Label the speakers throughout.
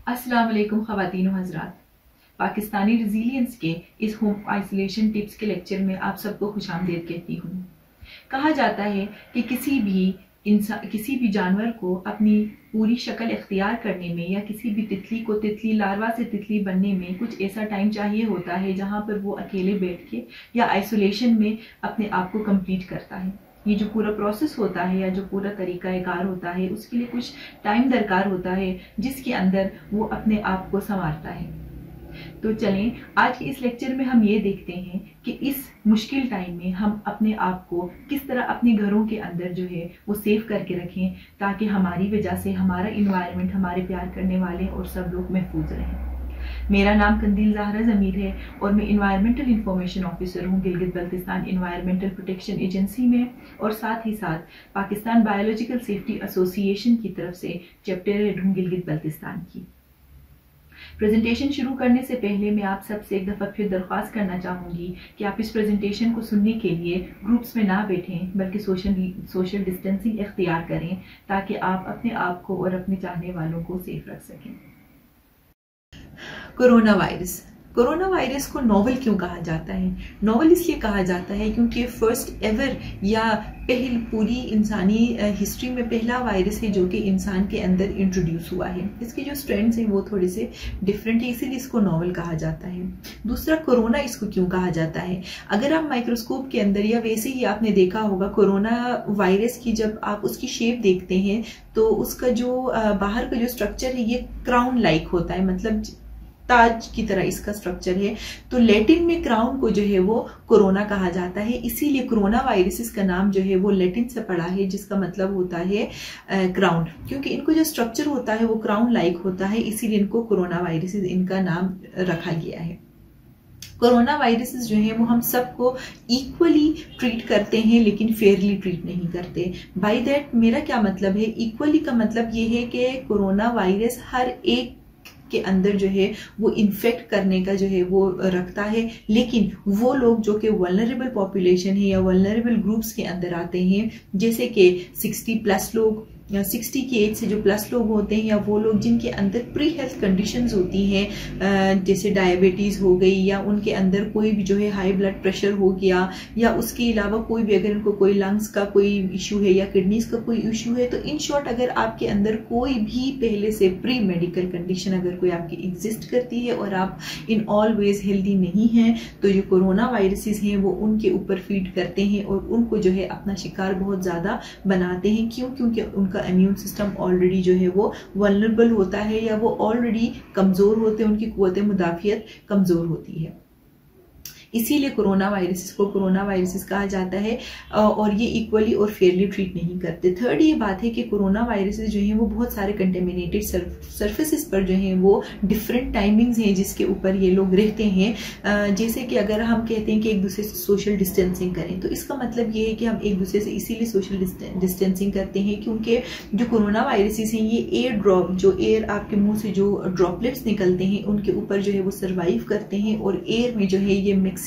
Speaker 1: अस्सलाम वालेकुम ख़वातीन व हज़रात। पाकिस्तानी रेजिलियंस के इस होम आइसोलेशन टिप्स के लेक्चर में आप सबको खुशामदीद कहती हूँ। कहा जाता है कि किसी भी जानवर को अपनी पूरी शक्ल इख्तियार करने में या किसी भी तितली को तितली लार्वा से तितली बनने में कुछ ऐसा टाइम चाहिए होता है जहाँ पर वो अकेले बैठ के या आइसोलेशन में अपने आप को कंप्लीट करता है। ये जो पूरा प्रोसेस होता है या जो पूरा तरीक़ाकार होता है उसके लिए कुछ टाइम दरकार होता है जिसके अंदर वो अपने आप को संवारता है। तो चलें आज के इस लेक्चर में हम ये देखते हैं कि इस मुश्किल टाइम में हम अपने आप को किस तरह अपने घरों के अंदर जो है वो सेव करके रखें ताकि हमारी वजह से हमारा इन्वायरमेंट, हमारे प्यार करने वाले और सब लोग महफूज रहें। मेरा नाम कंदील ज़हरा ज़मीर है और मैं इन्वायरमेंटल इंफॉर्मेशन ऑफिसर हूँ Gilgit Baltistan environmental protection agency में, और साथ ही साथ पाकिस्तान बायोलॉजिकल सेफ्टी एसोसिएशन की तरफ से चैप्टर हेड हूँ गिलगित बल्तिस्तान की। प्रेजेंटेशन शुरू करने से पहले मैं आप सबसे एक दफ़ा फिर दरख्वास्त करना चाहूँगी कि आप इस प्रेजेंटेशन को सुनने के लिए ग्रुप्स में ना बैठें बल्कि सोशल डिस्टेंसिंग इख्तियार करें ताकि आप अपने आप को और अपने चाहने वालों को सेफ रख सकें। कोरोना वायरस को नोवेल क्यों कहा जाता है? नोवेल इसलिए कहा जाता है क्योंकि फर्स्ट एवर या पूरी इंसानी हिस्ट्री में पहला वायरस है जो कि इंसान के अंदर इंट्रोड्यूस हुआ है। इसके जो स्ट्रेंड्स हैं वो थोड़े से डिफरेंट है, इसीलिए इसको नोवेल कहा जाता है। दूसरा, कोरोना इसको क्यों कहा जाता है? अगर आप माइक्रोस्कोप के अंदर या वैसे ही आपने देखा होगा कोरोना वायरस की, जब आप उसकी शेप देखते हैं तो उसका जो बाहर का जो स्ट्रक्चर है ये क्राउन लाइक होता है, मतलब ताज की तरह इसका स्ट्रक्चर है। तो लैटिन में क्राउन को जो है वो कोरोना कहा जाता है, इसीलिए कोरोना वायरसेस का नाम जो है वो लैटिन से पड़ा है जिसका मतलब होता है क्राउन। क्योंकि इनको जो स्ट्रक्चर होता है वो क्राउन लाइक होता है, इसीलिए इनको कोरोना वायरसेस इनका नाम रखा गया है। कोरोना वायरसेस जो है वो हम सबको इक्वली ट्रीट करते हैं लेकिन फेयरली ट्रीट नहीं करते। बाय दैट मेरा क्या मतलब है? इक्वली का मतलब ये है कि कोरोना वायरस हर एक के अंदर जो है वो इन्फेक्ट करने का जो है वो रखता है, लेकिन वो लोग जो कि वल्नरेबल पॉपुलेशन है या वल्नरेबल ग्रुप्स के अंदर आते हैं, जैसे कि 60+ लोग, 60 की एज से जो प्लस लोग होते हैं या वो लोग जिनके अंदर प्री हेल्थ कंडीशंस होती हैं जैसे डायबिटीज़ हो गई या उनके अंदर कोई भी जो है हाई ब्लड प्रेशर हो गया या उसके अलावा कोई भी अगर उनको कोई लंग्स का कोई इशू है या किडनीज का कोई इशू है, तो इन शॉर्ट अगर आपके अंदर कोई भी पहले से प्री मेडिकल कंडीशन अगर कोई आपकी एग्जिस्ट करती है और आप इन ऑलवेज हेल्दी नहीं हैं, तो जो कोरोना वायरसेस हैं वो उनके ऊपर फीड करते हैं और उनको जो है अपना शिकार बहुत ज़्यादा बनाते हैं। क्यों? क्योंकि उनका इम्यून सिस्टम ऑलरेडी जो है वो वल्नरेबल होता है या वो ऑलरेडी कमज़ोर होते हैं, उनकी कुव्वत मुदाफ़ियत कमज़ोर होती है। इसीलिए कोरोना वायरसेस को कोरोना वायरसेस कहा जाता है और ये इक्वली और फेयरली ट्रीट नहीं करते। थर्ड ये बात है कि कोरोना वायरसेस जो हैं वो बहुत सारे कंटेमिनेटेड सरफेसेस पर जो हैं वो डिफरेंट टाइमिंग्स हैं जिसके ऊपर ये लोग रहते हैं। जैसे कि अगर हम कहते हैं कि एक दूसरे से सोशल डिस्टेंसिंग करें, तो इसका मतलब ये है कि हम एक दूसरे से इसीलिए सोशल डिस्टेंसिंग करते हैं क्योंकि जो कोरोना वायरसेस हैं ये एयर ड्रॉप, जो एयर आपके मुंह से जो ड्रॉपलेट्स निकलते हैं उनके ऊपर जो है वो सर्वाइव करते हैं और एयर में जो है ये मैक्सिमम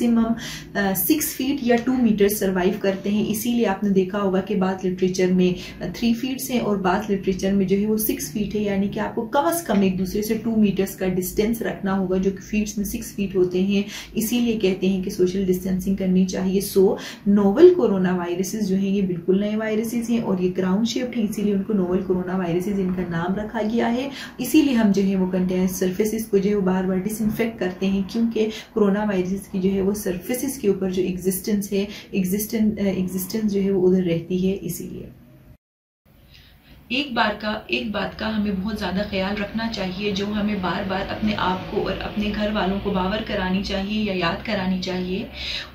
Speaker 1: 6 फीट या 2 मीटर सर्वाइव करते हैं। इसीलिए आपने देखा होगा कि बात लिटरेचर में 3 फीट है और बात लिटरेचर में जो है वो 6 फीट है, यानी कि आपको कम से कम एक दूसरे से 2 मीटर्स का डिस्टेंस रखना होगा जो कि फीट्स में 6 फीट होते हैं। इसीलिए कहते हैं कि सोशल डिस्टेंसिंग करनी चाहिए। सो नोवेल कोरोना वायरसेस जो है ये बिल्कुल नए वायरसेस हैं और ये क्राउन शेप्ड है, इसीलिए उनको नोवेल कोरोना वायरसेस इनका नाम रखा गया है। इसीलिए हम जो है वो कंटेनर सरफेसेस को जो है वो बार बार डिसइंफेक्ट करते हैं क्योंकि कोरोना वायरसेस की जो है वो सरफेसेस के ऊपर जो एग्जिस्टेंस जो है वो उधर रहती है। इसीलिए एक बात का हमें बहुत ज़्यादा ख्याल रखना चाहिए जो हमें बार बार अपने आप को और अपने घर वालों को बावर करानी चाहिए या याद करानी चाहिए,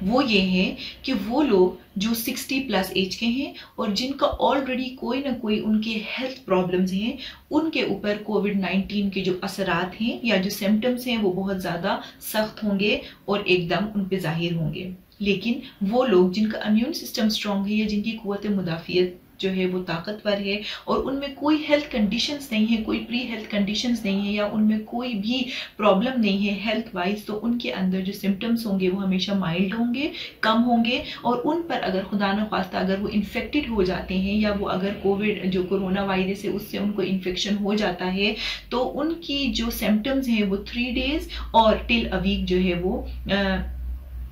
Speaker 1: वो ये है कि वो लोग जो 60+ एज के हैं और जिनका ऑलरेडी कोई ना कोई उनके हेल्थ प्रॉब्लम्स हैं, उनके ऊपर कोविड-19 के जो असरात हैं या जो सिम्टम्स हैं वो बहुत ज़्यादा सख्त होंगे और एकदम उन पे जाहिर होंगे। लेकिन वो लोग जिनका इम्यून सिस्टम स्ट्रांग है या जिनकी कुव्वत मुदाफियत जो है वो ताकतवर है और उनमें कोई हेल्थ कंडीशंस नहीं है, कोई प्री हेल्थ कंडीशंस नहीं है या उनमें कोई भी प्रॉब्लम नहीं है हेल्थ वाइज, तो उनके अंदर जो सिम्टम्स होंगे वो हमेशा माइल्ड होंगे, कम होंगे। और उन पर अगर खुदा न ख्वास्ता अगर वो इन्फेक्टेड हो जाते हैं या वो अगर कोविड जो कोरोना वायरस है उससे उनको इन्फेक्शन हो जाता है तो उनकी जो सिम्टम्स हैं वो 3 डेज और टिल अ वीक जो है वो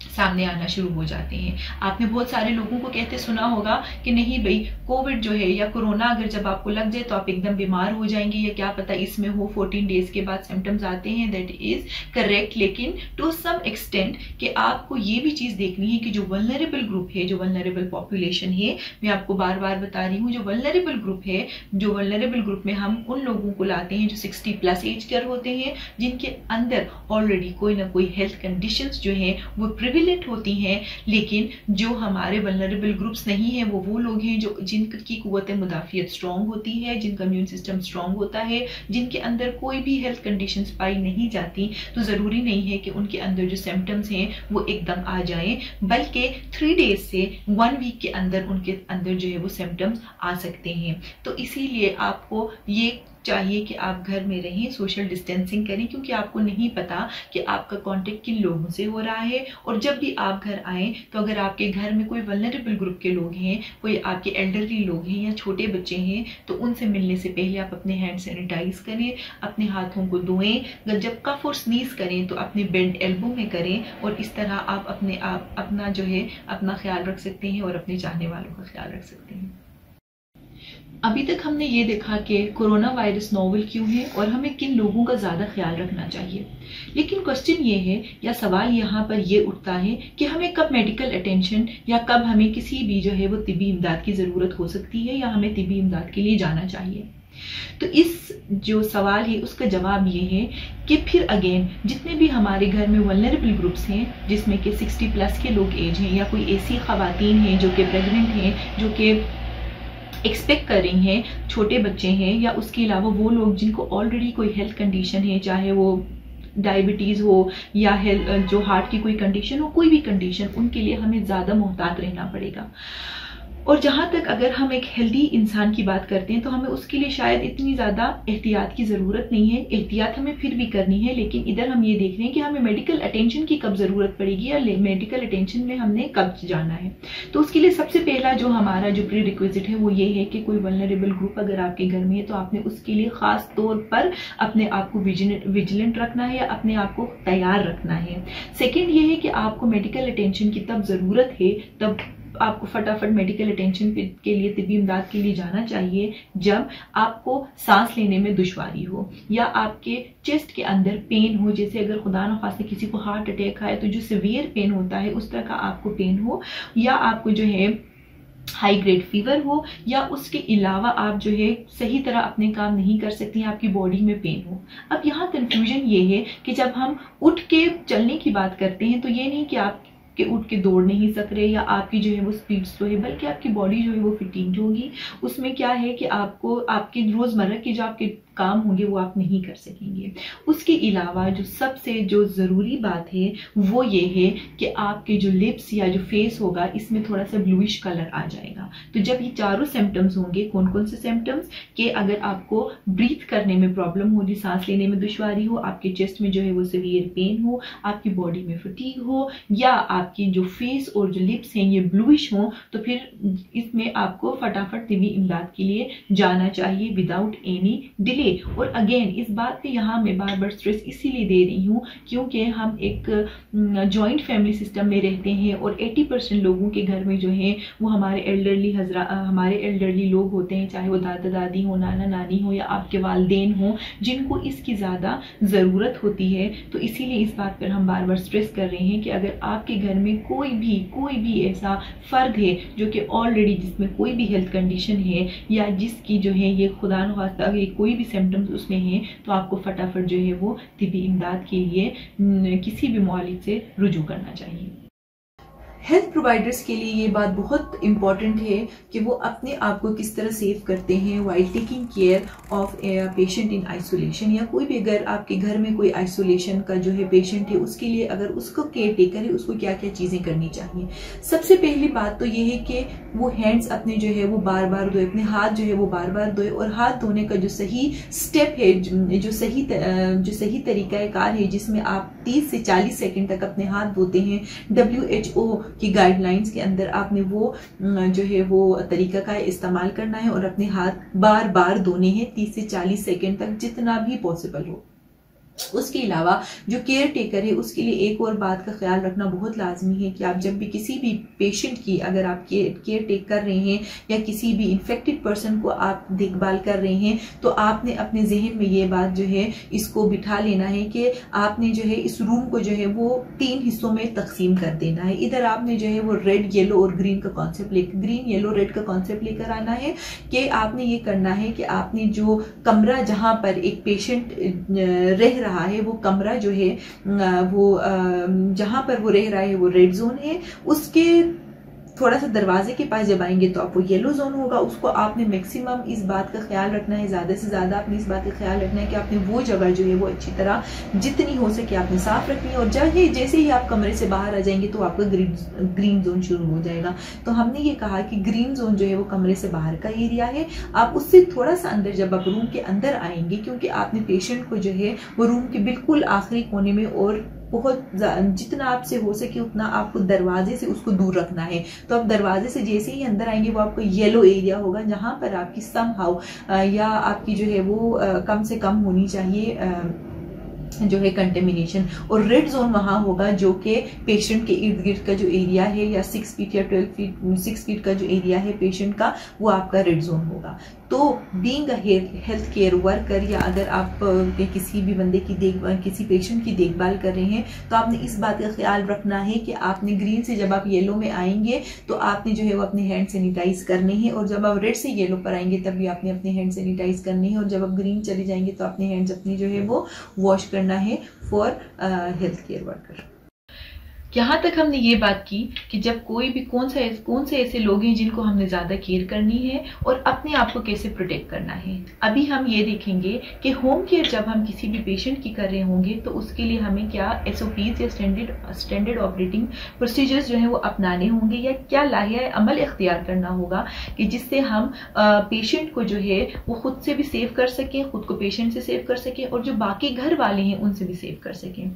Speaker 1: सामने आना शुरू हो जाते हैं। आपने बहुत सारे लोगों को कहते सुना होगा कि नहीं भाई कोविड जो है या कोरोना अगर जब आपको लग जाए तो आप एकदम बीमार हो जाएंगे या क्या पता इसमें हो 14 डेज के बाद सिम्टम्स आते हैं। दैट इज करेक्ट, लेकिन टू सम एक्सटेंट कि आपको ये भी चीज देखनी है कि जो वल्नरेबल ग्रुप है, जो वल्नरेबल पॉपुलेशन है, मैं आपको बार बार बता रही हूँ, जो वल्नरेबल ग्रुप है, जो वल्नरेबल ग्रुप में हम उन लोगों को लाते हैं जो 60+ एज कर होते हैं, जिनके अंदर ऑलरेडी कोई ना कोई हेल्थ कंडीशंस जो है वो प्रिविलेंट होती हैं। लेकिन जो हमारे वल्नरेबल ग्रुप्स नहीं है वो लोग हैं जो जिनकी कुव्वत मुदाफियत स्ट्रांग होती है, जिनका इम्यून सिस्टम स्ट्रांग होता है, जिनके अंदर कोई भी हेल्थ कंडीशंस पाई नहीं जाती। तो जरूरी नहीं है कि उनके अंदर जो सिम्टम्स हैं वो एकदम आ जाएं, बल्कि 3 डेज से 1 वीक के अंदर उनके अंदर जो है वो सिम्टम्स आ सकते हैं। तो इसीलिए आपको ये चाहिए कि आप घर में रहें, सोशल डिस्टेंसिंग करें, क्योंकि आपको नहीं पता कि आपका कांटेक्ट किन लोगों से हो रहा है। और जब भी आप घर आएं तो अगर आपके घर में कोई वल्नरेबल ग्रुप के लोग हैं, कोई आपके एल्डरली लोग हैं या छोटे बच्चे हैं, तो उनसे मिलने से पहले आप अपने हैंड सैनिटाइज करें, अपने हाथों को धोएं। जब कफ और स्नीज करें तो अपने बेंड एल्बो में करें और इस तरह आप अपना जो है अपना ख्याल रख सकते हैं और अपने चाहने वालों का ख्याल रख सकते हैं। अभी तक हमने ये देखा कि कोरोना वायरस नोवेल क्यों है और हमें किन लोगों का ज़्यादा ख्याल रखना चाहिए। लेकिन क्वेश्चन ये है या सवाल यहाँ पर ये उठता है कि हमें कब मेडिकल अटेंशन या कब हमें किसी भी जो है वो तिब्बी इमदाद की ज़रूरत हो सकती है या हमें तिब्बी इमदाद के लिए जाना चाहिए। तो इस जो सवाल है उसका जवाब ये है कि फिर अगेन जितने भी हमारे घर में वल्नरेबल ग्रुप्स हैं, जिसमें कि 60+ के लोग एज हैं या कोई ऐसी खवातीन हैं जो कि प्रेग्नेंट हैं, जो कि एक्सपेक्ट कर रही हैं, छोटे बच्चे हैं, या उसके अलावा वो लोग जिनको ऑलरेडी कोई हेल्थ कंडीशन है, चाहे वो डायबिटीज हो या जो हार्ट की कोई कंडीशन हो, कोई भी कंडीशन, उनके लिए हमें ज़्यादा मोहतात रहना पड़ेगा। और जहाँ तक अगर हम एक हेल्दी इंसान की बात करते हैं तो हमें उसके लिए शायद इतनी ज़्यादा एहतियात की ज़रूरत नहीं है। एहतियात हमें फिर भी करनी है, लेकिन इधर हम ये देख रहे हैं कि हमें मेडिकल अटेंशन की कब ज़रूरत पड़ेगी या मेडिकल अटेंशन में हमने कब जाना है। तो उसके लिए सबसे पहला जो हमारा जो प्री रिक्विजिट है वो ये है कि कोई वल्नरेबल ग्रुप अगर आपके घर में है तो आपने उसके लिए ख़ास तौर पर अपने आप को विजिलेंट रखना है या अपने आप को तैयार रखना है। सेकेंड ये है कि आपको मेडिकल अटेंशन की तब ज़रूरत है, तब आपको फटाफट मेडिकल अटेंशन के लिए तिब्बी इमदाद के लिए जाना चाहिए जब आपको सांस लेने में दुश्वारी हो या आपके चेस्ट के अंदर पेन हो। जैसे अगर खुदा न खास्ते किसी को हार्ट अटैक आए तो जो सीवियर पेन होता है उस तरह का आपको पेन हो, या आपको जो है हाई ग्रेड फीवर हो, या उसके अलावा आप जो है सही तरह अपने काम नहीं कर सकती हैं, आपकी बॉडी में पेन हो। अब यहाँ कंफ्यूजन ये है कि जब हम उठ के चलने की बात करते हैं तो ये नहीं कि आप कि उठ के दौड़ नहीं सक रहे या आपकी जो है वो स्पीड स्लो है, बल्कि आपकी बॉडी जो है वो फिटिंग होगी। उसमें क्या है कि आपको आपके रोजमर्रा के जो आपके काम होंगे वो आप नहीं कर सकेंगे। उसके अलावा जो सबसे जो ज़रूरी बात है वो ये है कि आपके जो लिप्स या जो फेस होगा इसमें थोड़ा सा ब्लूइश कलर आ जाएगा। तो जब ये चारों सिम्टम्स होंगे, कौन कौन से सिम्टम्स, कि अगर आपको ब्रीथ करने में प्रॉब्लम हो, सांस लेने में दुश्वारी हो, आपके चेस्ट में जो है वो सीवियर पेन हो, आपकी बॉडी में फटीग हो, या आपकी जो फेस और जो लिप्स हैं ये ब्लूइश हो, तो फिर इसमें आपको फटाफट तिब्बी इमदाद के लिए जाना चाहिए विदाउट एनी डिले। और अगेन इस बात पे यहाँ मैं बार बार स्ट्रेस इसीलिए दे रही हूँ क्योंकि हम एक जॉइंट फैमिली सिस्टम में रहते हैं और 80% लोगों के घर में जो है वो हमारे एल्डरली लोग होते हैं, चाहे वो दादा दादी हो, नाना नानी हो या आपके वालदेन हो, जिनको इसकी ज़्यादा ज़रूरत होती है। तो इसीलिए इस बात पर हम बार बार स्ट्रेस कर रहे हैं कि अगर आपके घर में कोई भी ऐसा फर्द है जो कि ऑलरेडी जिसमें कोई भी हेल्थ कंडीशन है या जिसकी जो है ये खुदा न खास्ता कोई भी सिम्टम्स उसमें हैं, तो आपको फटाफट जो है वो तिब्बी इमदाद के लिए किसी भी मुआलिज से रुजू करना चाहिए। हेल्थ प्रोवाइडर्स के लिए ये बात बहुत इंपॉर्टेंट है कि वो अपने आप को किस तरह सेव करते हैं while taking care of patient in isolation, या कोई भी अगर आपके घर में कोई आइसोलेशन का जो है पेशेंट है उसके लिए अगर उसको केयर टेकर है उसको क्या क्या चीजें करनी चाहिए। सबसे पहली बात तो ये है कि वो हैंड्स अपने जो है वो बार बार धोए, अपने हाथ जो है वो बार बार धोए, और हाथ धोने का जो सही स्टेप है, जो सही तरीका कार है जिसमें आप 30 से 40 सेकंड तक अपने हाथ धोते हैं, WHO की गाइडलाइंस के अंदर आपने वो जो है वो तरीका का इस्तेमाल करना है और अपने हाथ बार बार धोने हैं 30 से 40 सेकंड तक जितना भी पॉसिबल हो। उसके अलावा जो केयर टेकर है उसके लिए एक और बात का ख्याल रखना बहुत लाजमी है कि आप जब भी किसी भी पेशेंट की अगर आप केयर टेक कर रहे हैं या किसी भी इन्फेक्टेड पर्सन को आप देखभाल कर रहे हैं तो आपने अपने जहन में ये बात जो है इसको बिठा लेना है कि आपने जो है इस रूम को जो है वो 3 हिस्सों में तकसीम कर देना है। इधर आपने जो है वो रेड येलो और ग्रीन का कॉन्सेप्ट ग्रीन येलो रेड का कॉन्सेप्ट लेकर आना है कि आपने ये करना है कि आपने जो कमरा जहां पर एक पेशेंट रह रहा है वो कमरा जो है वो जहां पर वो रह रहा है वो रेड जोन है, उसके थोड़ा सा दरवाजे के पास जब आएंगे तो आपको येलो जोन होगा। उसको आपने मैक्सिमम इस बात का ख्याल रखना है, ज्यादा से ज्यादा आपने इस बात का ख्याल रखना है कि आपने वो जगह जो है वो अच्छी तरह जितनी हो सके आपने साफ रखनी है, और जैसे ही आप कमरे से बाहर आ जाएंगे तो आपका ग्रीन जोन शुरू हो जाएगा। तो हमने ये कहा कि ग्रीन जोन जो है वो कमरे से बाहर का एरिया है। आप उससे थोड़ा सा अंदर जब आप रूम के अंदर आएंगे, क्योंकि आपने पेशेंट को जो है वो रूम के बिल्कुल आखिरी कोने में और बहुत जितना आपसे हो सके उतना आपको दरवाजे से उसको दूर रखना है। तो आप दरवाजे से जैसे ही अंदर आएंगे वो आपको येलो एरिया होगा जहां पर आपकी समहाउ या आपकी जो है वो कम से कम होनी चाहिए जो है कंटेमिनेशन, और रेड जोन वहां होगा जो कि पेशेंट के इर्द गिर्द का जो एरिया है या 6 फीट या 6 फीट का जो एरिया है पेशेंट का वो आपका रेड जोन होगा। तो being a health care worker या अगर आप किसी भी बंदे की किसी पेशेंट की देखभाल कर रहे हैं तो आपने इस बात का ख्याल रखना है कि आपने ग्रीन से जब आप येलो में आएंगे तो आपने जो है वो अपने हैंड सैनिटाइज करने हैं, और जब आप रेड से येलो पर आएंगे तब भी आपने अपने हैंड सैनिटाइज करने हैं, और जब आप ग्रीन चले जाएंगे तो अपने हैंड्स अपनी जो है वो वॉश करना है फॉर हेल्थ केयर वर्कर। यहाँ तक हमने ये बात की कि जब कोई भी कौन से ऐसे लोग हैं जिनको हमने ज्यादा केयर करनी है और अपने आप को कैसे प्रोटेक्ट करना है। अभी हम ये देखेंगे कि होम केयर जब हम किसी भी पेशेंट की कर रहे होंगे तो उसके लिए हमें क्या SOPs या स्टैंडर्ड ऑपरेटिंग प्रोसीजर्स जो है वो अपनाने होंगे, या क्या लाहिया अमल इख्तियार करना होगा कि जिससे हम पेशेंट को जो है वो खुद से भी सेव कर सकें, खुद को पेशेंट से सेव कर सकें और जो बाकी घर वाले हैं उनसे भी सेव कर सकें।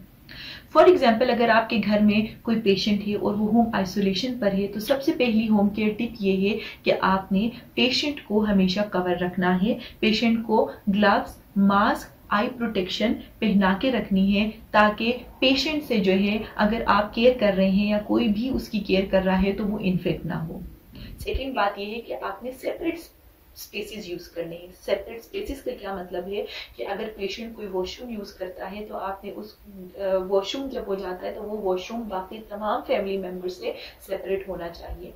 Speaker 1: फॉर एग्जाम्पल अगर आपके घर में कोई पेशेंट है और वो होम आइसोलेशन पर है तो सबसे पहली होम केयर टिप ये है कि आपने पेशेंट को हमेशा कवर रखना है। पेशेंट को ग्लव्स, मास्क, आई प्रोटेक्शन पहना के रखनी है ताकि पेशेंट से जो है अगर आप केयर कर रहे हैं या कोई भी उसकी केयर कर रहा है तो वो इन्फेक्ट ना हो। सेकेंड बात यह है कि आपने सेपरेट स्पेसेस यूज करने हैं। सेपरेट स्पेसेस का क्या मतलब है कि अगर पेशेंट कोई वॉशरूम यूज करता है तो आपने उस वॉशरूम जब हो जाता है तो वो वॉशरूम बाकी तमाम फैमिली मेंबर से सेपरेट होना चाहिए।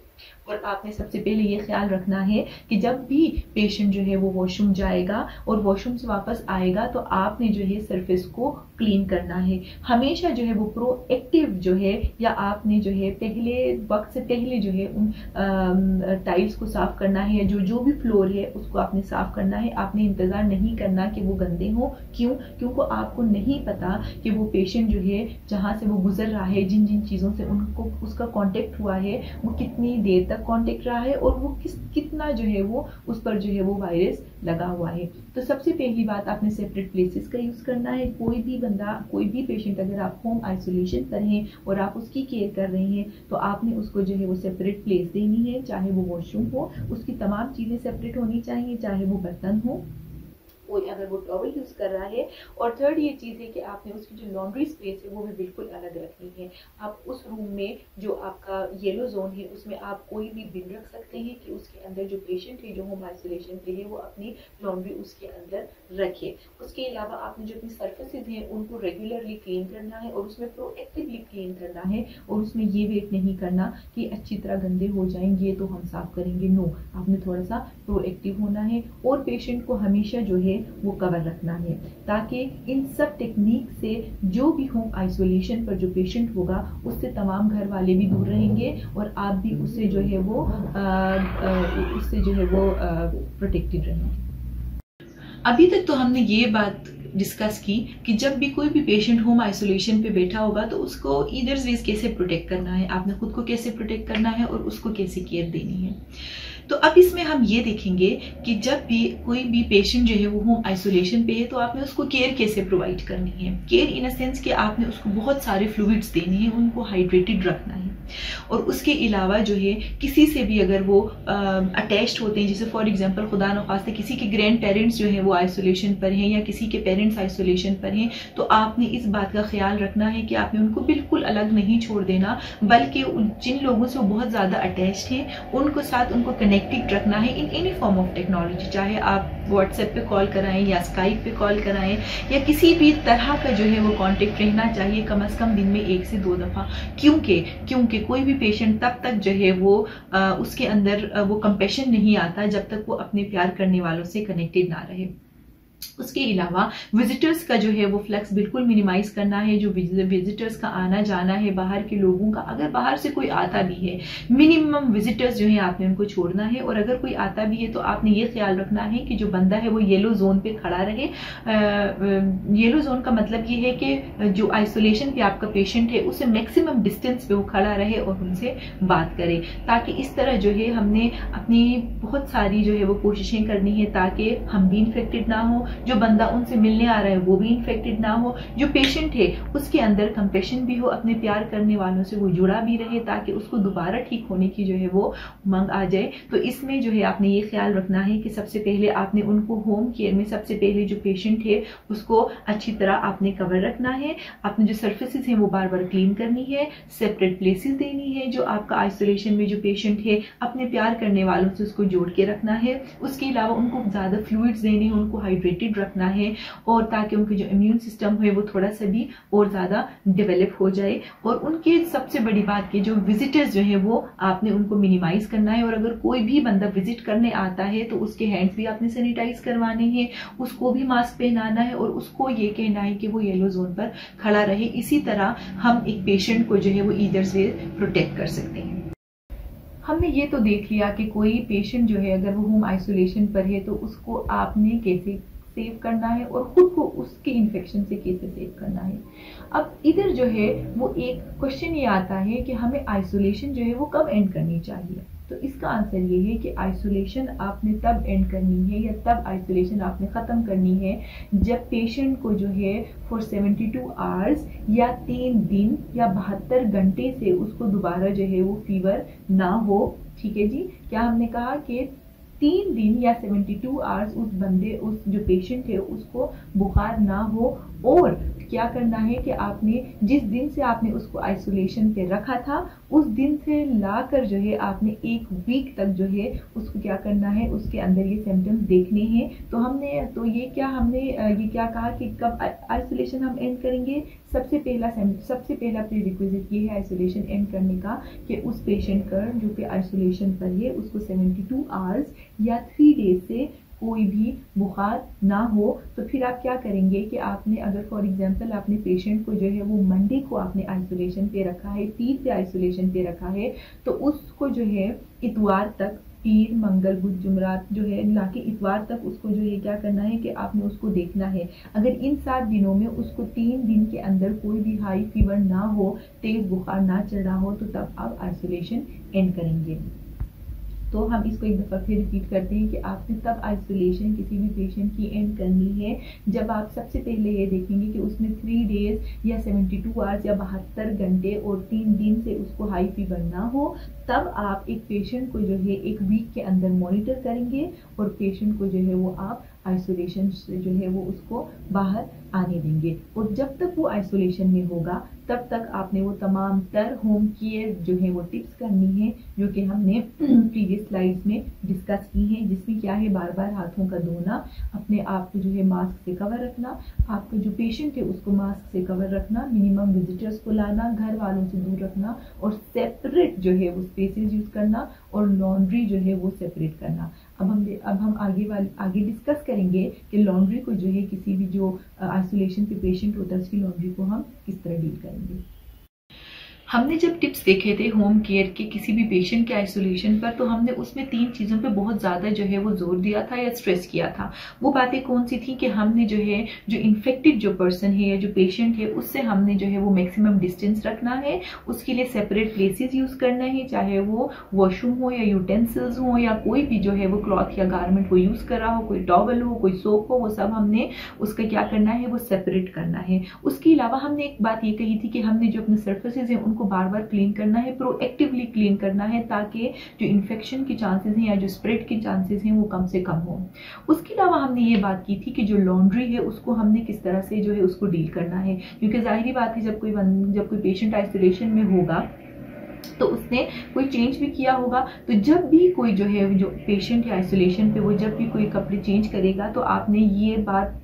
Speaker 1: और आपने सबसे पहले ये ख्याल रखना है कि जब भी पेशेंट जो है वो वॉशरूम जाएगा और वॉशरूम से वापस आएगा तो आपने जो है सरफेस को क्लीन करना है। हमेशा जो है वो प्रोएक्टिव जो है या आपने जो है पहले वक्त से पहले जो है उन टाइल्स को साफ करना है या जो भी फ्लोर है उसको आपने साफ करना है। आपने इंतजार नहीं करना कि वो गंदे हो। क्योंकि आपको नहीं पता कि वो पेशेंट जो है जहाँ से वो गुजर रहा है, जिन जिन चीज़ों से उनको उसका कांटेक्ट हुआ है वो कितनी देर तक कांटेक्ट रहा है और वो कितना जो है वो उस पर जो है वो वायरस लगा हुआ है। तो सबसे पहली बात आपने सेपरेट प्लेसेस का यूज करना है। कोई भी बंदा, कोई भी पेशेंट अगर आप होम आइसोलेशन पर हैं और आप उसकी केयर कर रहे हैं तो आपने उसको जो है वो सेपरेट प्लेस देनी है, चाहे वो वॉशरूम हो उसकी तमाम चीजें सेपरेट होनी चाहिए, चाहे वो बर्तन हो, कोई अगर वो टॉवल यूज कर रहा है। और थर्ड ये चीज़ है कि आपने उसकी जो लॉन्ड्री स्पेस है वो भी बिल्कुल अलग रखनी है। आप उस रूम में जो आपका येलो जोन है उसमें आप कोई भी बिन रख सकते हैं कि उसके अंदर जो पेशेंट है जो होम आइसोलेशन पे है वो अपनी लॉन्ड्री उसके अंदर रखे। उसके अलावा आपने जो अपनी सर्फेसिस हैं उनको रेगुलरली क्लीन करना है और उसमें प्रोएक्टिवली क्लीन करना है और उसमें ये वेट नहीं करना कि अच्छी तरह गंदे हो जाएंगे तो हम साफ करेंगे। नो, आपने थोड़ा सा प्रोएक्टिव होना है और पेशेंट को हमेशा जो है है वो कवर रखना है, ताकि इन सब टेक्निक से जो भी होम आइसोलेशन पर जो पेशेंट होगा उससे तमाम घर वाले भी दूर रहेंगे और आप भी उससे जो है वो प्रोटेक्टेड रहेंगे। अभी तक तो हमने ये बात डिस्कस की कि जब भी कोई भी पेशेंट होम आइसोलेशन पे बैठा होगा तो उसको ईदर वेज कैसे प्रोटेक्ट करना है, आपने खुद को कैसे प्रोटेक्ट करना है और उसको कैसे केयर देनी है। तो अब इसमें हम ये देखेंगे कि जब भी कोई भी पेशेंट जो है वो होम आइसोलेशन पे है तो आपने उसको केयर कैसे प्रोवाइड करनी है। केयर इन अ सेंस कि आपने उसको बहुत सारे फ्लूइड्स देने हैं, उनको हाइड्रेटेड रखना है और उसके अलावा जो है किसी से भी अगर वो अटैच्ड होते हैं, जैसे फॉर एग्जांपल खुदा न खास्ते किसी के ग्रैंड पेरेंट्स जो है वो आइसोलेशन पर हैं या किसी के पेरेंट्स आइसोलेशन पर हैं, तो आपने इस बात का ख्याल रखना है कि आपने उनको बिल्कुल अलग नहीं छोड़ देना, बल्कि जिन लोगों से वो बहुत ज़्यादा अटैच्ड हैं उनको साथ उनको कनेक्टेड रखना है in any form of technology, चाहे आप व्हाट्सएप पे कॉल कराएं या स्काइप पे कॉल कराएं या किसी भी तरह का जो है वो कांटेक्ट रहना चाहिए कम से कम दिन में 1 से 2 दफ़ा। क्योंकि कोई भी पेशेंट तब तक जो है वो उसके अंदर वो कंपैशन नहीं आता जब तक वो अपने प्यार करने वालों से कनेक्टेड ना रहे। उसके अलावा विजिटर्स का जो है वो फ्लक्स बिल्कुल मिनिमाइज करना है। जो विजिटर्स का आना जाना है बाहर के लोगों का, अगर बाहर से कोई आता भी है मिनिमम विजिटर्स जो है आपने उनको छोड़ना है, और अगर कोई आता भी है तो आपने ये ख्याल रखना है कि जो बंदा है वो येलो जोन पे खड़ा रहे। येलो जोन का मतलब ये है कि जो आइसोलेशन पे आपका पेशेंट है उससे मैक्सिमम डिस्टेंस पे वो खड़ा रहे और उनसे बात करे, ताकि इस तरह जो है हमने अपनी बहुत सारी जो है वो कोशिशें करनी है ताकि हम भी इन्फेक्टेड ना हो, जो बंदा उनसे मिलने आ रहा है वो भी इन्फेक्टेड ना हो, जो पेशेंट है उसके अंदर कंपैशन भी हो, अपने प्यार करने वालों से वो जुड़ा भी रहे ताकि उसको दोबारा ठीक होने की जो है वो उमंग आ जाए। तो इसमें जो है आपने ये ख्याल रखना है कि सबसे पहले आपने उनको होम केयर में सबसे पहले जो पेशेंट है उसको अच्छी तरह आपने कवर रखना है, आपने जो सर्फेसिस है वो बार बार क्लीन करनी है, सेपरेट प्लेसेस देनी है, जो आपका आइसोलेशन में जो पेशेंट है अपने प्यार करने वालों से उसको जोड़ के रखना है। उसके अलावा उनको ज्यादा फ्लूइड्स देने हैं, उनको हाइड्रेटेड रखना है, और ताकि उनके जो इम्यून सिस्टम है वो थोड़ा सा भी और ज्यादा डेवलप हो जाए। और उनके सबसे बड़ी बात की जो विजिटर्स जो है वो आपने उनको मिनिमाइज करना है, और अगर कोई भी बंदा विजिट करने आता है तो उसके हैंड्स भी आपने सैनिटाइज करवाने हैं, उसको भी मास्क पहनाना है और उसको ये कहना है कि वो येलो जोन पर खड़ा रहे। इसी तरह हम एक पेशेंट को जो है वो ईदर से प्रोटेक्ट कर सकते हैं। हमने ये तो देख लिया कि कोई पेशेंट जो है अगर वो होम आइसोलेशन पर है तो उसको आपने कैसे सेव करना है और खुद को उसके इन्फेक्शन से कैसे सेव करना है। अब इधर जो है वो एक क्वेश्चन ये आता है कि हमें आइसोलेशन जो है वो कब एंड करनी चाहिए। तो इसका आंसर ये है कि आइसोलेशन आपने तब एंड करनी है या तब आइसोलेशन आपने ख़त्म करनी है जब पेशेंट को जो है फॉर 72 आवर्स या 3 दिन या 72 घंटे से उसको दोबारा जो है वो फीवर ना हो। ठीक है जी, क्या हमने कहा कि 3 दिन या 72 आवर्स उस जो पेशेंट है उसको बुखार ना हो, और क्या करना है कि आपने जिस दिन से आपने उसको आइसोलेशन पे रखा था उस दिन से लाकर जो है आपने 1 वीक तक जो है उसको क्या करना है, उसके अंदर ये सिम्टम्स देखने हैं। तो हमने ये क्या कहा कि कब आइसोलेशन हम एंड करेंगे। सबसे पहला प्रीरिक्विजिट ये है आइसोलेशन एंड करने का कि उस पेशेंट का जो कि आइसोलेशन पर है उसको 72 आवर्स या 3 डेज से कोई भी बुखार ना हो। तो फिर आप क्या करेंगे कि आपने अगर फॉर एग्जांपल आपने पेशेंट को जो है वो मंडे को आपने आइसोलेशन पे रखा है, ट्यूसडे आइसोलेशन पे रखा है, तो उसको जो है इतवार तक, पीर मंगल बुध जुमरात जो है लाके इतवार तक उसको जो है क्या करना है कि आपने उसको देखना है। अगर इन 7 दिनों में उसको 3 दिन के अंदर कोई भी हाई फीवर ना हो, तेज बुखार ना चढ़ रहा हो, तो तब आप आइसोलेशन एंड करेंगे। तो हम इसको एक दफ़ा फिर रिपीट करते हैं कि आपने तब आइसोलेशन किसी भी पेशेंट की एंड करनी है जब आप सबसे पहले ये देखेंगे कि उसमें 3 डेज या 72 आवर्स या 72 घंटे और 3 दिन से उसको हाई फीवर ना हो। तब आप एक पेशेंट को जो है 1 वीक के अंदर मॉनिटर करेंगे और पेशेंट को जो है वो आप आइसोलेशन से जो है वो उसको बाहर आने देंगे। और जब तक वो आइसोलेशन में होगा तब तक आपने वो तमाम तर होम केयर जो है वो टिप्स करनी है जो कि हमने प्रीवियस स्लाइड्स में डिस्कस की हैं, जिसमें क्या है बार बार हाथों का धोना, अपने आप को जो है मास्क से कवर रखना, आपका जो पेशेंट है उसको मास्क से कवर रखना, मिनिमम विजिटर्स को लाना, घर वालों से दूर रखना और सेपरेट जो है वो स्पेसेस यूज करना, और लॉन्ड्री जो है वो सेपरेट करना। अब हम आगे डिस्कस करेंगे कि लॉन्ड्री को जो है किसी भी जो आइसोलेशन पे पेशेंट होता है उसकी लॉन्ड्री को हम किस तरह डील करेंगे। हमने जब टिप्स देखे थे होम केयर के किसी भी पेशेंट के आइसोलेशन पर, तो हमने उसमें 3 चीज़ों पे बहुत ज़्यादा जो है वो जोर दिया था या स्ट्रेस किया था। वो बातें कौन सी थी कि हमने जो है जो इन्फेक्टेड जो पर्सन है या जो पेशेंट है उससे हमने जो है वो मैक्सिमम डिस्टेंस रखना है, उसके लिए सेपरेट प्लेसेस यूज़ करना है, चाहे वो वॉशरूम हो या यूटेंसिल्स हो या कोई भी जो है वो क्लॉथ या गारमेंट वो यूज़ कर रहा हो, कोई टॉवल हो, कोई सोप हो, वो सब हमने उसका क्या करना है वो सेपरेट करना है। उसके अलावा हमने एक बात ये कही थी कि हमने जो अपने सर्फेसेज हैं उनको बार बार क्लीन करना है, प्रोएक्टिवली क्लीन करना है, ताकि जो इन्फेक्शन के चांसेस हैं या जो स्प्रेड के चांसेस हैं वो कम से कम हो। उसके अलावा हमने ये बात की थी कि जो लॉन्ड्री है उसको हमने किस तरह से जो है उसको डील करना है, क्योंकि जाहिर बात है जब कोई पेशेंट आइसोलेशन में होगा तो उसने कोई चेंज भी किया होगा, तो जब भी कोई जो है जो पेशेंट है आइसोलेशन पे वो जब भी कोई कपड़े चेंज करेगा तो आपने ये बात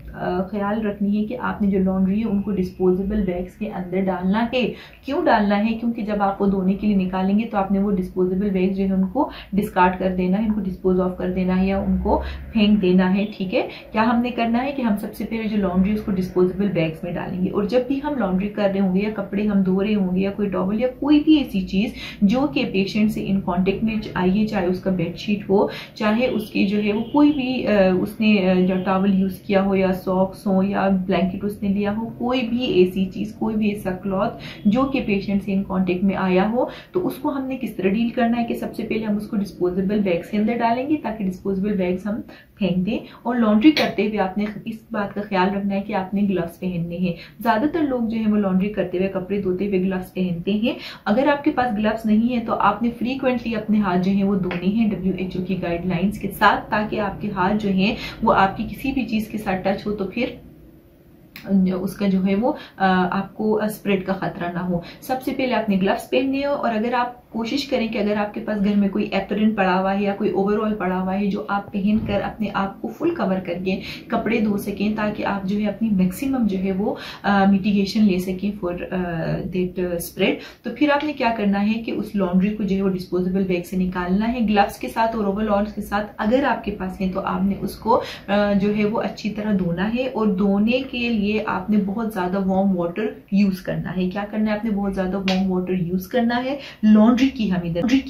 Speaker 1: ख्याल रखनी है कि आपने जो लॉन्ड्री है उनको डिस्पोजेबल बैग्स के अंदर डालना है। क्यों डालना है? क्योंकि जब आप वो धोने के लिए निकालेंगे तो आपने वो डिस्पोजेबल बैग्स जो है उनको डिस्कार्ड कर देना है, उनको डिस्पोज ऑफ कर देना है या उनको फेंक देना है। ठीक है, क्या हमने करना है कि हम सबसे पहले जो लॉन्ड्री उसको डिस्पोजेबल बैग्स में डालेंगे, और जब भी हम लॉन्ड्री कर रहे होंगे या कपड़े हम धो रहे होंगे या कोई टॉवल या कोई भी ऐसी चीज जो कि पेशेंट से इन कॉन्टेक्ट में आई है, चाहे उसका बेडशीट हो, चाहे उसकी जो है वो कोई भी उसने जो टॉवल यूज किया हो या सॉक्स हो या ब्लैंकेट उसने लिया हो, कोई भी ऐसी चीज, कोई भी ऐसा क्लॉथ जो कि पेशेंट से इन कांटेक्ट में आया हो, तो उसको हमने किस तरह डील करना है कि सबसे पहले हम उसको डिस्पोजेबल बैग्स के अंदर डालेंगे ताकि डिस्पोजेबल बैग्स हम फेंक दें। और लॉन्ड्री करते हुए आपने इस बात का ख्याल रखना है कि आपने ग्लव्स पहनने हैं। ज्यादातर लोग जो है वो लॉन्ड्री करते हुए, कपड़े धोते हुए ग्लव्स पहनते हैं। अगर आपके पास ग्लव्स नहीं है तो आपने फ्रीक्वेंटली अपने हाथ जो है वो धोने हैं WHO की गाइडलाइंस के साथ, ताकि आपके हाथ जो है वो आपकी किसी भी चीज के साथ टच हो तो फिर उसका जो है वो आपको स्प्रेड का खतरा ना हो। सबसे पहले आपने ग्लव्स पहनने हो, और अगर आप कोशिश करें कि अगर आपके पास घर में कोई एप्रन पड़ा हुआ है या कोई ओवरऑल पड़ा हुआ है जो आप पहनकर अपने आप को फुल कवर करके कपड़े धो सकें, ताकि आप जो है अपनी मैक्सिमम जो है वो मिटिगेशन ले सकें फॉर दैट स्प्रेड। तो फिर आपने क्या करना है कि उस लॉन्ड्री को जो है वो डिस्पोजेबल बैग से निकालना है ग्लव्स के साथ और ओवरऑल के साथ अगर आपके पास है, तो आपने उसको जो है वो अच्छी तरह धोना है। और धोने के लिए आपने बहुत ज्यादा वार्म वाटर यूज करना है। क्या करना है? आपने बहुत ज्यादा वार्म वाटर यूज करना है। लॉन्ड्री की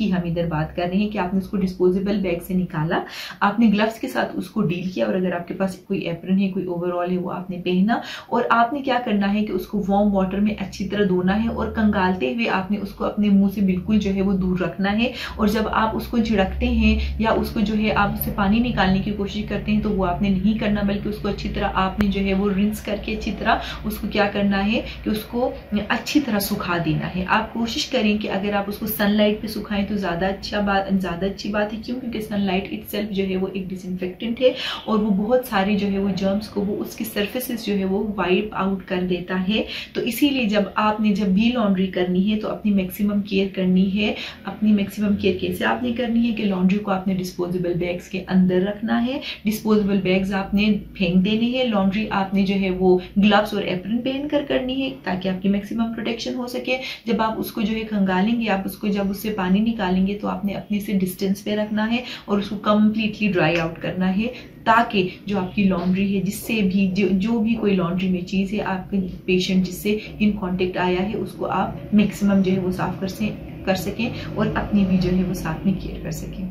Speaker 1: हम इधर बात कर रहे हैं कि आपने उसको डिस्पोजेबल बैग से निकाला, आपने ग्लव्स के साथ उसको डील किया, और अगर आपके पास कोई एप्रन है, कोई ओवरऑल है, वो आपने पहना, और आपने क्या करना है कि उसको वार्म वाटर में अच्छी तरह धोना है, और कंगालते हुए आपने उसको अपने मुंह से बिल्कुल जो है वो दूर रखना है। और जब आप उसको झिड़कते हैं या उसको जो है आप उससे पानी निकालने की कोशिश करते हैं तो वो आपने नहीं करना, बल्कि उसको अच्छी तरह आपने जो है वो रिंस करके अच्छी तरह उसको क्या करना है कि उसको अच्छी तरह सुखा देना है। आप कोशिश करें कि अगर आप उसको सनलाइट पे सुखाएं तो ज्यादा अच्छी बात है। क्यों? क्योंकि सनलाइट इटसेल्फ जो है वो एक डिसइंफेक्टेंट है और वो बहुत सारे जो है वो जर्म्स को वो उसकी सर्फेसेस जो है वो वाइप आउट कर देता है। तो इसीलिए जब भी लॉन्ड्री करनी है तो अपनी मैक्सिमम केयर करनी है। अपनी मैक्सिमम केयर कैसे आपने करनी है कि लॉन्ड्री को आपने डिस्पोजेबल बैग्स के अंदर रखना है, डिस्पोजेबल बैग्स आपने फेंक देने हैं, लॉन्ड्री आपने जो है वो ग्लव्स और एप्रन पहन कर करनी है ताकि आपकी मैक्सिमम प्रोटेक्शन हो सके। जब आप उसको जो है खंगालेंगे, आप उसको जब उससे पानी निकालेंगे तो आपने अपने से डिस्टेंस पे रखना है और उसको कंप्लीटली ड्राई आउट करना है, ताकि जो आपकी लॉन्ड्री है, जिससे भी जो भी कोई लॉन्ड्री में चीज है, आपके पेशेंट जिससे इन कांटेक्ट आया है उसको आप मैक्सिमम जो है वो साफ कर सकें और अपनी भी जो है वो साथ में केयर कर सकें।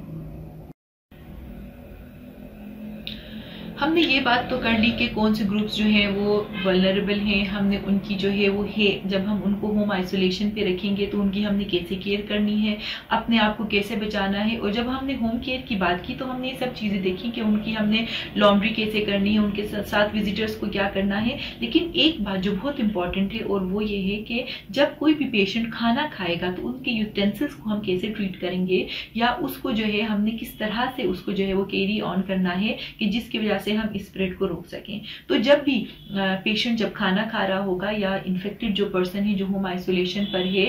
Speaker 1: हमने ये बात तो कर ली कि कौन से ग्रुप्स जो हैं वो वल्नरेबल हैं, हमने उनकी जो है वो जब हम उनको होम आइसोलेशन पे रखेंगे तो उनकी हमने कैसे केयर करनी है, अपने आप को कैसे बचाना है। और जब हमने होम केयर की बात की तो हमने ये सब चीज़ें देखी कि उनकी हमने लॉन्ड्री कैसे करनी है, उनके साथ विजिटर्स को क्या करना है। लेकिन एक बात जो बहुत इंपॉर्टेंट है और वो ये है कि जब कोई भी पेशेंट खाना खाएगा तो उनके यूटेंसिल्स को हम कैसे ट्रीट करेंगे, या उसको जो है हमने किस तरह से उसको जो है वो कैरी ऑन करना है कि जिसकी वजह से से हम इस स्प्रेड को रोक सकें। तो जब भी पेशेंट जब खाना खा रहा होगा या इन्फेक्टेड जो पर्सन है जो होम आइसोलेशन पर है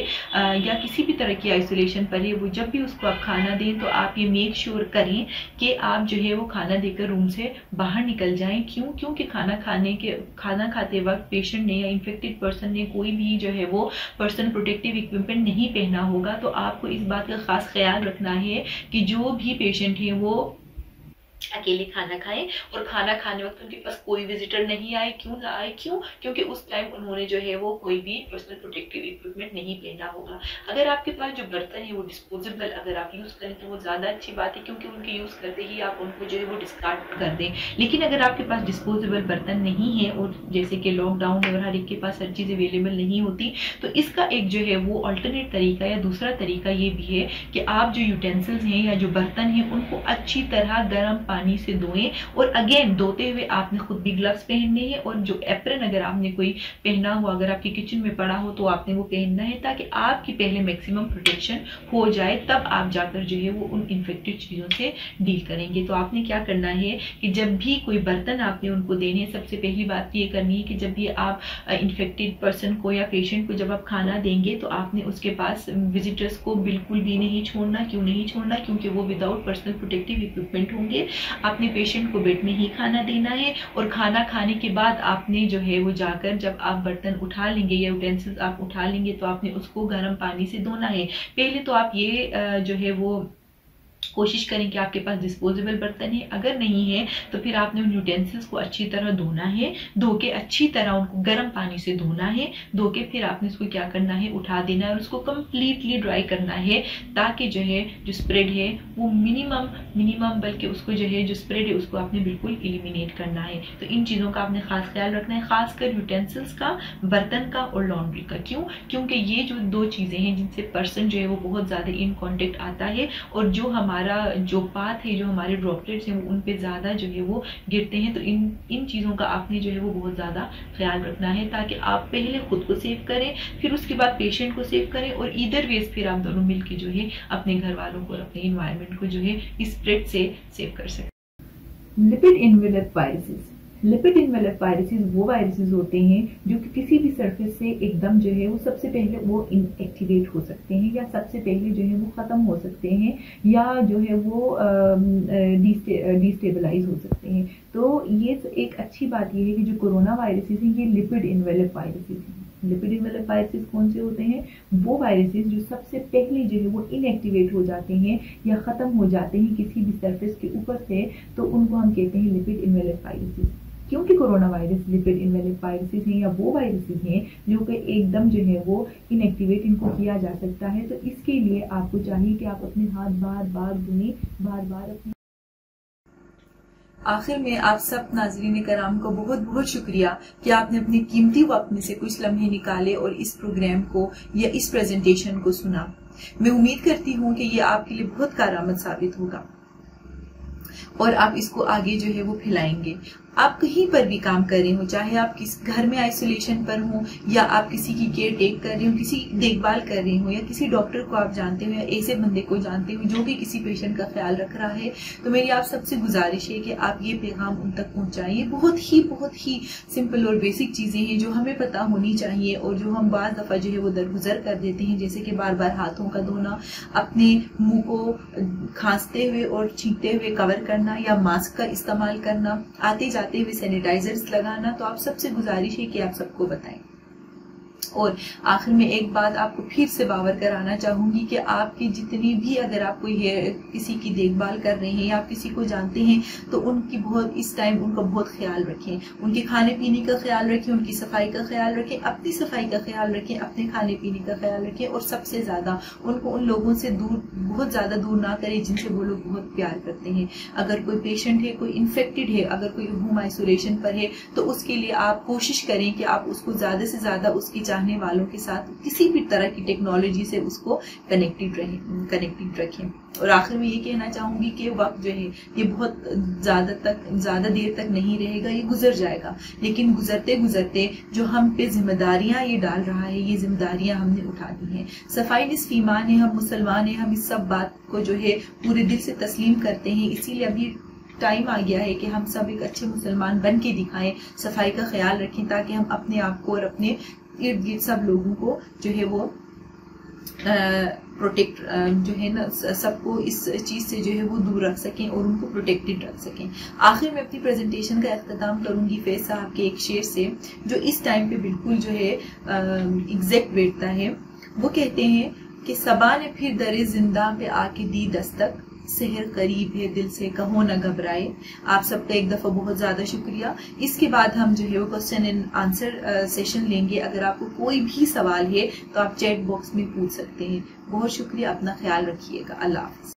Speaker 1: या किसी भी तरह की आइसोलेशन पर है, वो जब भी उसको आप खाना दें तो आप ये मेक श्योर करें कि आप जो है वो खाना देकर रूम से बाहर निकल जाएं। क्योंकि खाना खाते वक्त पेशेंट ने या इन्फेक्टेड पर्सन ने कोई भी जो है वो पर्सनल प्रोटेक्टिव इक्विपमेंट नहीं पहना होगा। तो आपको इस बात का खास ख्याल रखना है कि जो भी पेशेंट है वो अकेले खाना खाएं और खाना खाने वक्त उनके पास कोई विजिटर नहीं आए। क्यों ना आए? क्योंकि उस टाइम उन्होंने जो है वो कोई भी पर्सनल प्रोटेक्टिव इक्विपमेंट नहीं पहना होगा। अगर आपके पास जो बर्तन है वो डिस्पोजेबल अगर आप यूज करें तो वो ज्यादा अच्छी बात है, क्योंकि उनके यूज करते ही आप उनको जो है वो डिस्कार्ड कर दें। लेकिन अगर आपके पास डिस्पोजेबल बर्तन नहीं है और जैसे कि लॉकडाउन और हर एक के पास हर चीज अवेलेबल नहीं होती, तो इसका एक जो है वो अल्टरनेट तरीका या दूसरा तरीका ये भी है कि आप जो यूटेंसिल्स हैं या जो बर्तन हैं उनको अच्छी तरह गर्म पानी से धोएं। और अगेन धोते हुए आपने खुद भी ग्लव्स पहनने हैं और जो एप्रन अगर आपने कोई पहना हो, अगर आपके किचन में पड़ा हो तो आपने वो पहनना है, ताकि आपकी पहले मैक्सिमम प्रोटेक्शन हो जाए, तब आप जाकर जो है वो उन इन्फेक्टेड चीजों से डील करेंगे। तो आपने क्या करना है कि जब भी कोई बर्तन आपने उनको देने, सबसे पहली बात ये करनी है कि जब भी आप इन्फेक्टेड पर्सन को या पेशेंट को जब आप खाना देंगे तो आपने उसके पास विजिटर्स को बिल्कुल भी नहीं छोड़ना। क्यों नहीं छोड़ना? क्योंकि वो विदाउट पर्सनल प्रोटेक्टिव इक्विपमेंट होंगे। आपने पेशेंट को बेड में ही खाना देना है और खाना खाने के बाद आपने जो है वो जाकर जब आप बर्तन उठा लेंगे या यूटेंसिल्स आप उठा लेंगे तो आपने उसको गर्म पानी से धोना है। पहले तो आप ये जो है वो कोशिश करें कि आपके पास डिस्पोजेबल बर्तन है। अगर नहीं है तो फिर आपने उन यूटेंसिल्स को अच्छी तरह धोना है, धो के अच्छी तरह उनको गर्म पानी से धोना है। धो के फिर आपने उसको क्या करना है, उठा देना है और उसको कम्प्लीटली ड्राई करना है, ताकि जो है जो स्प्रेड है वो मिनिमम बल्कि उसको जो है जो स्प्रेड है उसको आपने बिल्कुल एलिमिनेट करना है। तो इन चीज़ों का आपने खास ख्याल रखना है, खासकर यूटेंसिल्स का, बर्तन का और लॉन्ड्री का। क्योंकि ये जो दो चीज़ें हैं जिनसे पर्सन जो है वो बहुत ज़्यादा इन कॉन्टेक्ट आता है और जो हमारा जो पाथ है, जो हमारे ड्रॉपलेट्स हैं वो उन पे ज्यादा जो है वो गिरते हैं। तो इन चीजों का आपने जो है वो बहुत ज्यादा ख्याल रखना है, ताकि आप पहले खुद को सेव करें, फिर उसके बाद पेशेंट को सेव करें और इधर वेज फिर आप दोनों मिलकर जो है अपने घर वालों को और अपने इन्वायरमेंट को जो है इस स्प्रेड से सेव कर सकते।
Speaker 2: Lipid envelope viruses. Lipid envelope viruses वो वायरसेस होते हैं जो कि किसी भी सरफेस से एकदम जो है वो सबसे पहले वो इनएक्टिवेट हो सकते हैं या सबसे पहले जो है वो खत्म हो सकते हैं या जो है वो डिस्टेबलाइज हो सकते हैं। तो ये एक अच्छी बात ये है कि जो कोरोना वायरसेस हैं ये लिपिड इनवेलप वायरसेस हैं। लिपिड इनवेलप वायरसेस कौन से होते हैं? वो वायरसेस जो सबसे पहले जो है वो इनएक्टिवेट हो जाते हैं या खत्म हो जाते हैं किसी भी सरफेस के ऊपर से, तो उनको हम कहते हैं लिपिड इनवेलप वायरसेस। क्योंकि corona virus lipid envelope viruses हैं या वो वायरसेस हैं जो कि एकदम जो है वो इनएक्टिवेट इनको किया जा सकता है, तो इसके लिए आपको चाहिए कि आप अपने हाथ बार बार धोएं, बार बार अपने।
Speaker 1: आखिर में आप सब नाज़रीन कराम को बहुत बहुत शुक्रिया कि आपने अपने कीमती वक्त में से कुछ लम्हे निकाले और इस प्रोग्राम को या इस प्रेजेंटेशन को सुना। मैं उम्मीद करती हूँ कि ये आपके लिए बहुत कारआमद साबित होगा और आप इसको आगे जो है वो फैलाएंगे। आप कहीं पर भी काम कर रहे हो, चाहे आप किस घर में आइसोलेशन पर हो या आप किसी की केयर टेक कर रहे हो, किसी देखभाल कर रहे हो या किसी डॉक्टर को आप जानते हो या ऐसे बंदे को जानते हो जो कि किसी पेशेंट का ख्याल रख रहा है, तो मेरी आप सबसे गुजारिश है कि आप ये पैगाम उन तक पहुंचाइए। बहुत ही सिंपल और बेसिक चीजें हैं जो हमें पता होनी चाहिए और जो हम बार दफा जो है वो दरगुजर कर देते हैं, जैसे कि बार बार हाथों का धोना, अपने मुंह को खांसते हुए और छींकते हुए कवर करना या मास्क का इस्तेमाल करना, आते जाते हुए सैनिटाइजर्स लगाना। तो आप सबसे गुजारिश है कि आप सबको बताएं। और आखिर में एक बात आपको फिर से बावर कराना चाहूंगी कि आपकी जितनी भी, अगर आप कोई किसी की देखभाल कर रहे हैं या आप किसी को जानते हैं, तो उनकी बहुत इस टाइम उनका बहुत ख्याल रखें, उनके खाने पीने का ख्याल रखें, उनकी सफाई का ख्याल रखें, अपनी सफाई का ख्याल रखें, अपने खाने पीने का ख्याल रखें और सबसे ज्यादा उनको उन लोगों से दूर, बहुत ज्यादा दूर ना करें जिनसे वो लोग बहुत प्यार करते हैं। अगर कोई पेशेंट है, कोई इन्फेक्टेड है, अगर कोई होम आइसोलेशन पर है, तो उसके लिए आप कोशिश करें कि आप उसको ज्यादा से ज्यादा उसकी चाहने वालों के साथ किसी भी तरह की टेक्नोलॉजी से उसको कनेक्टेड रखें। और आखिर में ये कहना चाहूंगी कि वक्त जो है ये बहुत ज्यादा देर तक नहीं रहेगा, ये गुजर जाएगा, लेकिन गुजरते गुजरते जो हम पे जिम्मेदारियां ये डाल रहा है, ये जिम्मेदारियां हमने उठा दी हैं। सफाई निस्फ ईमान है, हम मुसलमान हैं, हम इस सब बात को जो है पूरे दिल से तस्लीम करते हैं। इसीलिए अभी टाइम आ गया है कि हम सब एक अच्छे मुसलमान बन के दिखाएं, सफाई का ख्याल रखें, ताकि हम अपने आप को और अपने इर्द गिर्द सब लोगों को जो है वो प्रोटेक्ट जो है ना, सबको इस चीज से जो है वो दूर रख सकें और उनको प्रोटेक्टेड रख सकें। आखिर में अपनी प्रेजेंटेशन का अख्ताम करूंगी फैज साहब के एक शेर से, जो इस टाइम पे बिल्कुल जो है एग्जैक्ट बैठता है। वो कहते हैं कि सबा ने फिर दरे जिंदा पे आके दी दस्तक, सहर करीब है दिल से कहो न घबराए। आप सबका एक दफा बहुत ज्यादा शुक्रिया। इसके बाद हम जो है वो क्वेश्चन एंड आंसर सेशन लेंगे। अगर आपको कोई भी सवाल है तो आप चैट बॉक्स में पूछ सकते हैं। बहुत शुक्रिया, अपना ख्याल रखिएगा। अल्लाह हाफिज।